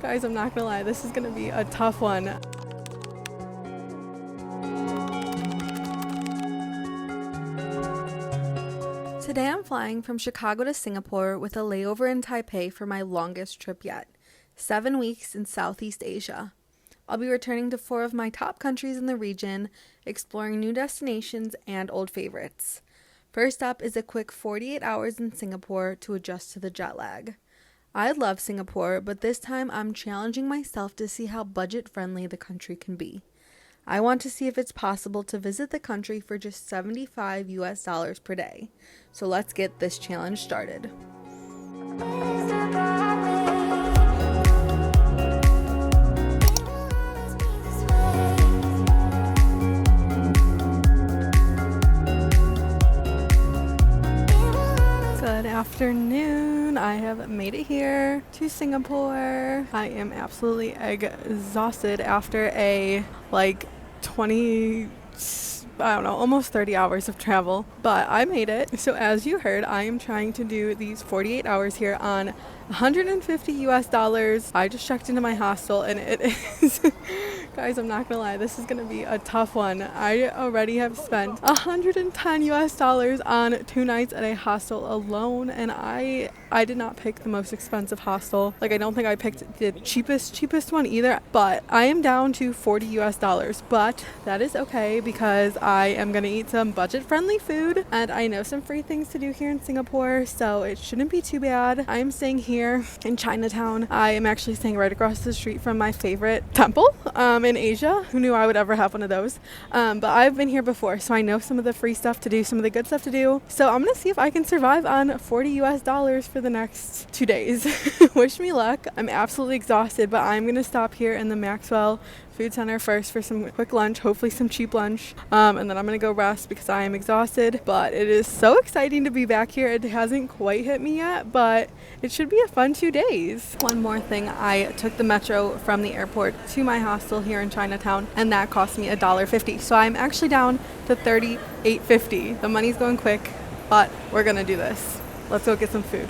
Guys, I'm not gonna lie, this is gonna be a tough one. Today I'm flying from Chicago to Singapore with a layover in Taipei for my longest trip yet, 7 weeks in Southeast Asia. I'll be returning to 4 of my top countries in the region, exploring new destinations and old favorites. First up is a quick 48 hours in Singapore to adjust to the jet lag. I love Singapore, but this time I'm challenging myself to see how budget-friendly the country can be. I want to see if it's possible to visit the country for just $75 per day. So let's get this challenge started. Good afternoon. I have made it here to Singapore. I am absolutely exhausted after a almost 30 hours of travel, but I made it. So as you heard, I am trying to do these 48 hours here on $150. I just checked into my hostel and it is guys, I'm not gonna lie, this is gonna be a tough one. I already have spent $110 on 2 nights at a hostel alone, and I did not pick the most expensive hostel. I don't think I picked the cheapest one either, but I am down to $40, but that is okay because I am gonna eat some budget-friendly food and I know some free things to do here in Singapore, so it shouldn't be too bad. I am staying here in Chinatown. I am actually staying right across the street from my favorite temple in Asia. Who knew I would ever have one of those? But I've been here before, so I know some of the free stuff to do, some of the good stuff to do. So I'm gonna see if I can survive on $40 for the next 2 days. Wish me luck. I'm absolutely exhausted, but I'm gonna stop here in the Maxwell Food Center first for some quick lunch, hopefully some cheap lunch, and then I'm gonna go rest because I am exhausted. But it is so exciting to be back here. It hasn't quite hit me yet, but it should be a fun 2 days. One more thing, I took the metro from the airport to my hostel here in Chinatown, and that cost me $1.50. So I'm actually down to $38.50. The money's going quick, but we're gonna do this. Let's go get some food.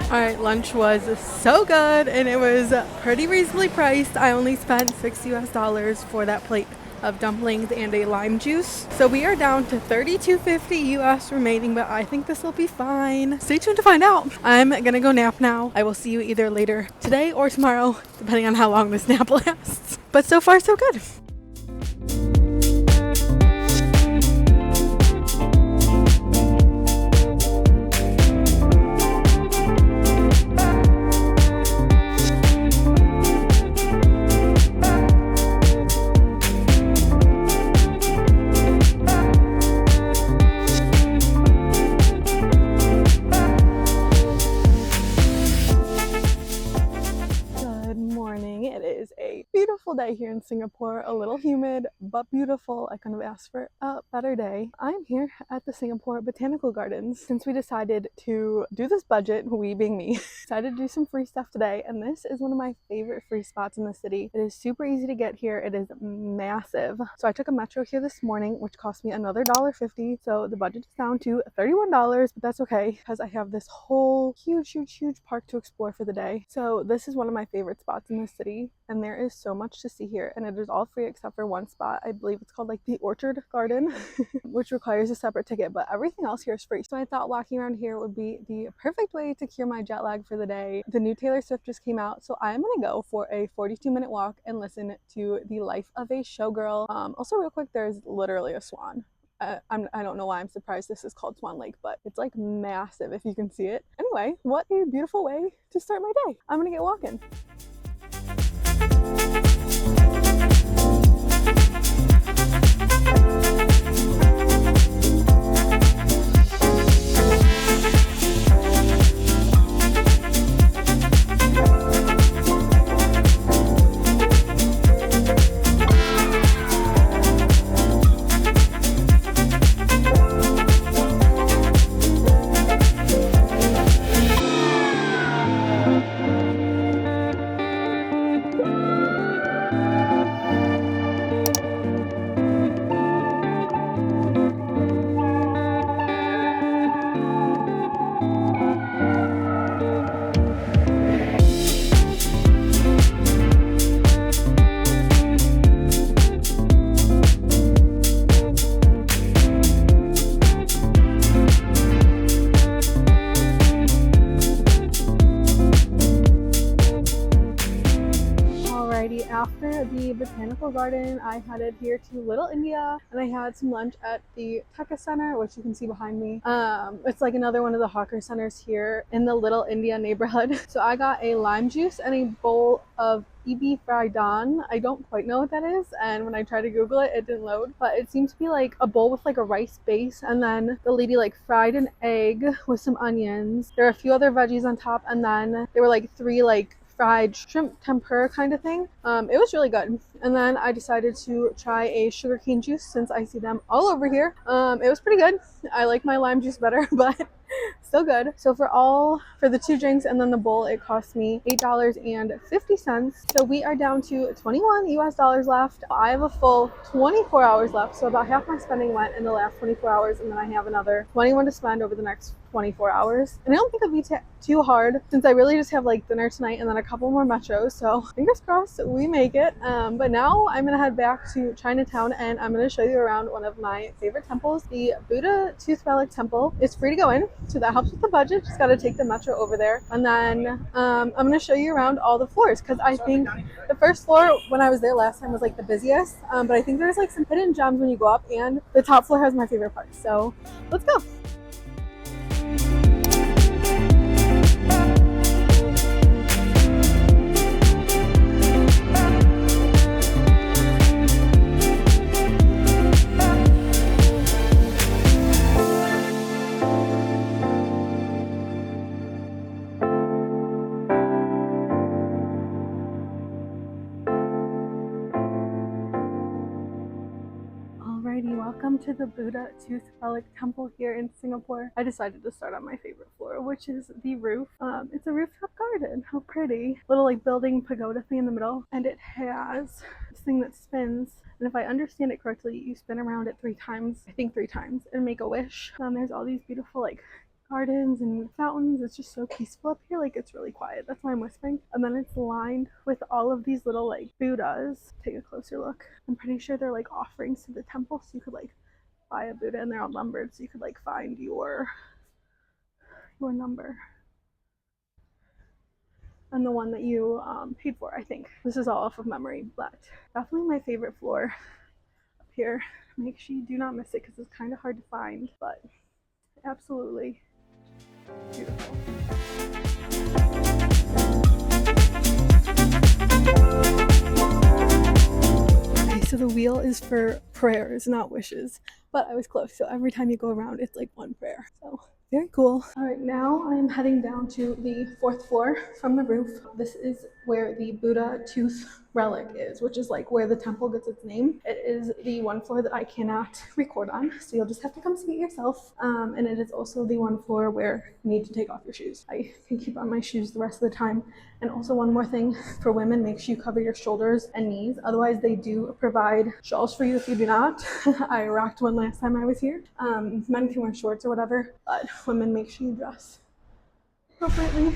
Alright, lunch was so good and it was pretty reasonably priced. I only spent $6 for that plate of dumplings and a lime juice. So we are down to $32.50 remaining, but I think this will be fine. Stay tuned to find out. I'm gonna go nap now. I will see you either later today or tomorrow, depending on how long this nap lasts. But so far, so good. Day here in Singapore, a little humid but beautiful. I couldn't have asked for a better day. I'm here at the Singapore Botanical Gardens since we decided to do this budget, we being me, decided to do some free stuff today, and this is one of my favorite free spots in the city. It is super easy to get here. It is massive. So I took a metro here this morning, which cost me another $1.50. So the budget is down to $31, but that's okay because I have this whole huge park to explore for the day. So this is one of my favorite spots in the city, and there is so much to see here, and it is all free except for one spot. I believe it's called the Orchard Garden which requires a separate ticket, but everything else here is free. So I thought walking around here would be the perfect way to cure my jet lag for the day. The new Taylor Swift just came out, so I'm gonna go for a 42-minute walk and listen to The Life of a Showgirl. Also real quick, there's literally a swan. I don't know why I'm surprised this is called Swan Lake, but it's massive if you can see it. Anyway, what a beautiful way to start my day. I'm gonna get walking. the botanical garden, I headed here to Little India, and I had some lunch at the Tekka Center, which you can see behind me. It's like another one of the hawker centers here in the Little India neighborhood. So I got a lime juice and a bowl of ebi fried don. I don't quite know what that is, and when I tried to Google it, it didn't load, but it seems to be like a bowl with like a rice base, and then the lady like fried an egg with some onions. There are a few other veggies on top, and then there were like 3 like fried shrimp tempura kind of thing. It was really good. And then I decided to try a sugarcane juice since I see them all over here. It was pretty good. I like my lime juice better, but still good. So for the 2 drinks and then the bowl, it cost me $8.50. So we are down to 21 US dollars left. I have a full 24 hours left, so about half my spending went in the last 24 hours, and then I have another 21 to spend over the next 24 hours. And I don't think it'll be too hard, since I really just have like dinner tonight and then a couple more metros, so fingers crossed we make it. But now I'm gonna head back to Chinatown, and I'm gonna show you around one of my favorite temples, the Buddha Tooth Relic Temple. It's free to go in, so that helps with the budget. Just gotta take the metro over there. And then I'm gonna show you around all the floors, because I think the first floor when I was there last time was like the busiest, but I think there's like some hidden gems when you go up, and the top floor has my favorite part. So let's go. Welcome to the Buddha Tooth Relic Temple here in Singapore. I decided to start on my favorite floor, which is the roof. It's a rooftop garden. How pretty. Little like building pagoda thing in the middle. And it has this thing that spins. And if I understand it correctly, you spin around it 3 times, I think 3 times, and make a wish. There's all these beautiful like gardens and fountains. It's just so peaceful up here. Like, it's really quiet. That's why I'm whispering. And then it's lined with all of these little like Buddhas. Take a closer look. I'm pretty sure they're like offerings to the temple, so you could like buy a Buddha, and they're all numbered, so you could like find your number and the one that you paid for. I think this is all off of memory, but definitely my favorite floor up here. Make sure you do not miss it, because it's kind of hard to find, but absolutely beautiful. Okay, so the wheel is for prayers, not wishes, but I was close. So every time you go around, it's like 1 prayer. So very cool. All right, now I'm heading down to the 4th floor from the roof. This is where the Buddha Tooth Relic is, which is like where the temple gets its name. It is the 1 floor that I cannot record on, so you'll just have to come see it yourself. And it is also the 1 floor where you need to take off your shoes. I can keep on my shoes the rest of the time. And also one more thing for women, make sure you cover your shoulders and knees. Otherwise, they do provide shawls for you if you do not. I rocked one last time I was here. Men can wear shorts or whatever, but women, make sure you dress appropriately.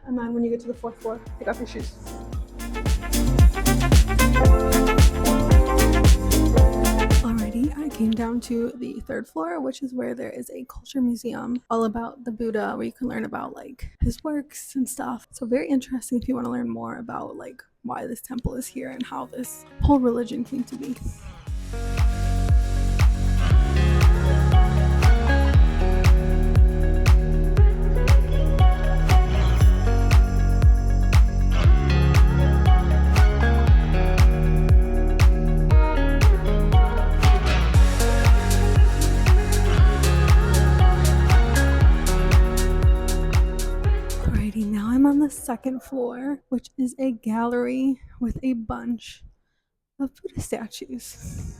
And then when you get to the 4th floor, take off your shoes. Alrighty, I came down to the 3rd floor, which is where there is a culture museum all about the Buddha, where you can learn about like his works and stuff. So very interesting if you want to learn more about like why this temple is here and how this whole religion came to be. On the 2nd floor, which is a gallery with a bunch of Buddha statues.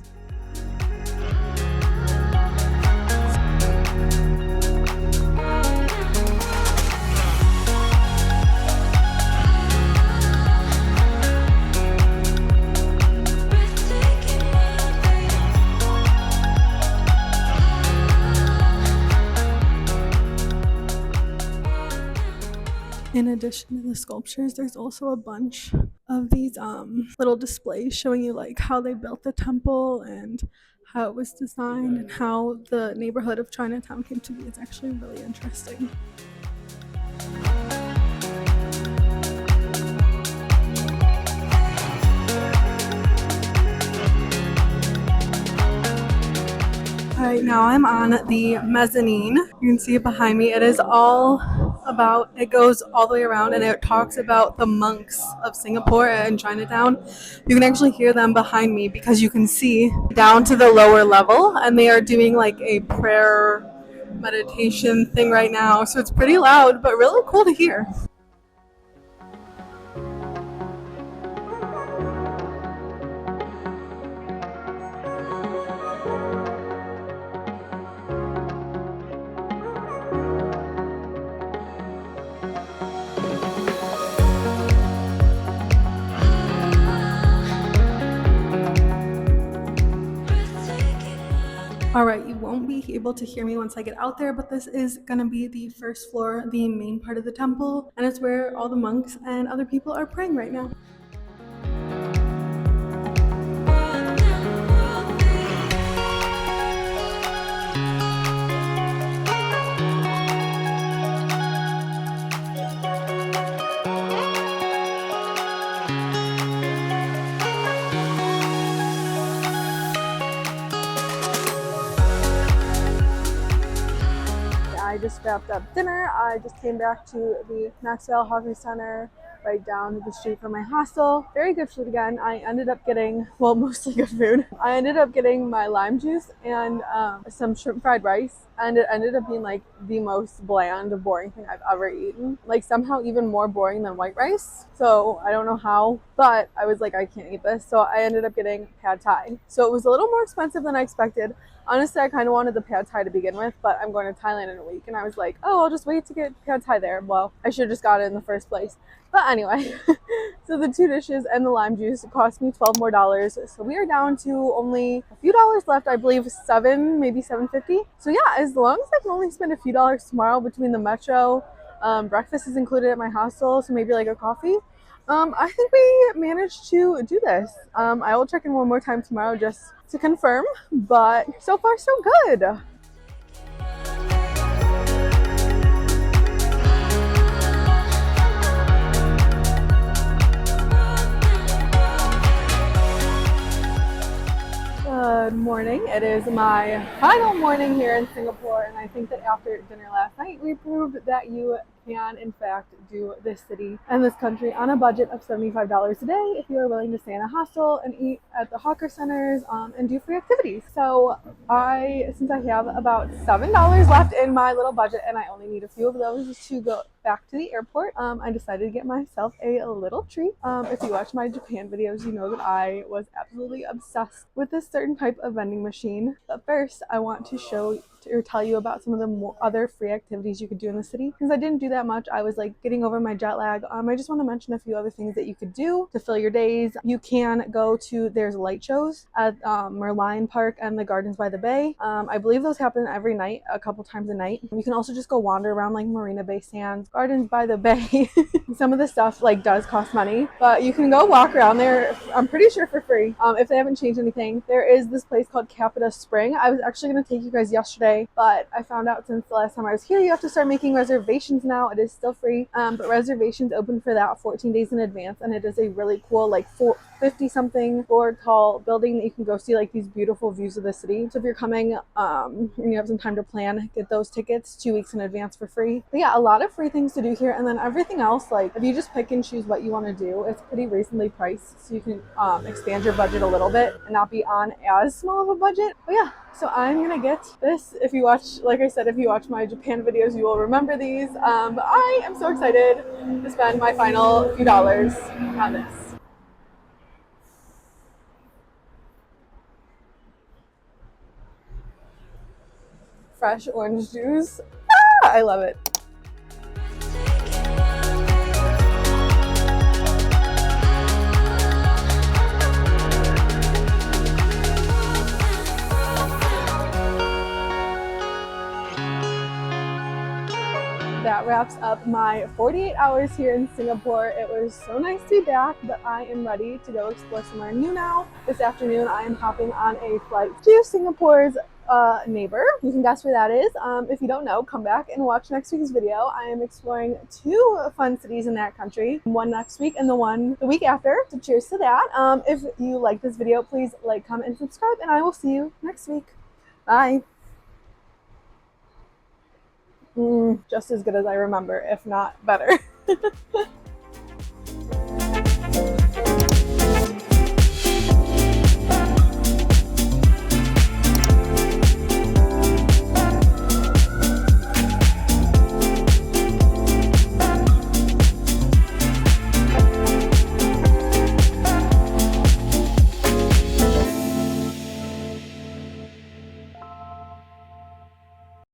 In addition to the sculptures, there's also a bunch of these little displays showing you like how they built the temple and how it was designed and how the neighborhood of Chinatown came to be. It's actually really interesting. Right now I'm on the mezzanine. You can see it behind me. It is all about, it goes all the way around and it talks about the monks of Singapore and Chinatown. You can actually hear them behind me because you can see down to the lower level and they are doing like a prayer meditation thing right now. So it's pretty loud, but really cool to hear. All right, you won't be able to hear me once I get out there, but this is gonna be the first floor, the main part of the temple, and it's where all the monks and other people are praying right now. I just wrapped up dinner. I just came back to the Maxwell Hawker Center right down the street from my hostel. Very good food again. I ended up getting, well, mostly good food. I ended up getting my lime juice and some shrimp fried rice. And it ended up being like the most bland, boring thing I've ever eaten. Like somehow even more boring than white rice. So I don't know how, but I was like, I can't eat this. So I ended up getting pad thai. So it was a little more expensive than I expected. Honestly, I kind of wanted the pad thai to begin with, but I'm going to Thailand in a week. And I was like, oh, I'll just wait to get pad thai there. Well, I should have just got it in the first place. But anyway, so the 2 dishes and the lime juice cost me $12 more. So we are down to only a few dollars left. I believe maybe $7.50. So yeah, as long as I can only spend a few dollars tomorrow between the metro, breakfast is included at my hostel, so maybe like a coffee. I think we managed to do this. I will check in one more time tomorrow just to confirm, but so far so good. Good morning. It is my final morning here in Singapore, and I think that after dinner last night, we proved that you can, in fact, do this city and this country on a budget of $75 a day if you are willing to stay in a hostel and eat at the hawker centers and do free activities. So since I have about $7 left in my little budget and I only need a few of those to go back to the airport, I decided to get myself a little treat. If you watch my Japan videos, you know that I was absolutely obsessed with this certain type of vending machine. But first, I want to show or tell you about some of the other free activities you could do in the city. Since I didn't do that much, I was like getting over my jet lag. I just want to mention a few other things that you could do to fill your days. You can go to, there's light shows at Merlion Park and the Gardens by the Bay. I believe those happen every night, a couple times a night. You can also just go wander around like Marina Bay Sands, Gardens by the Bay. Some of the stuff like does cost money, but you can go walk around there, I'm pretty sure for free, if they haven't changed anything. There is this place called Capita Spring. I was actually going to take you guys yesterday, but I found out since the last time I was here, you have to start making reservations now. It is still free, but reservations open for that 14 days in advance, and it is a really cool like 50-something floor tall building that you can go see like these beautiful views of the city. So if you're coming and you have some time to plan, get those tickets 2 weeks in advance for free. But yeah, a lot of free things to do here, and then everything else, like if you just pick and choose what you want to do, it's pretty reasonably priced, so you can expand your budget a little bit and not be on as small of a budget. But yeah, so I'm gonna get this. If you watch, like I said, if you watch my Japan videos, you will remember these. But I am so excited to spend my final few dollars on this. Fresh orange juice. I love it. That wraps up my 48 hours here in Singapore. It was so nice to be back, but I am ready to go explore somewhere new now. This afternoon, I am hopping on a flight to Singapore's neighbor. You can guess where that is. If you don't know, come back and watch next week's video. I am exploring 2 fun cities in that country, one next week and the one the week after. So cheers to that. If you like this video, please like, comment, and subscribe, and I will see you next week. Bye. just as good as I remember, if not better.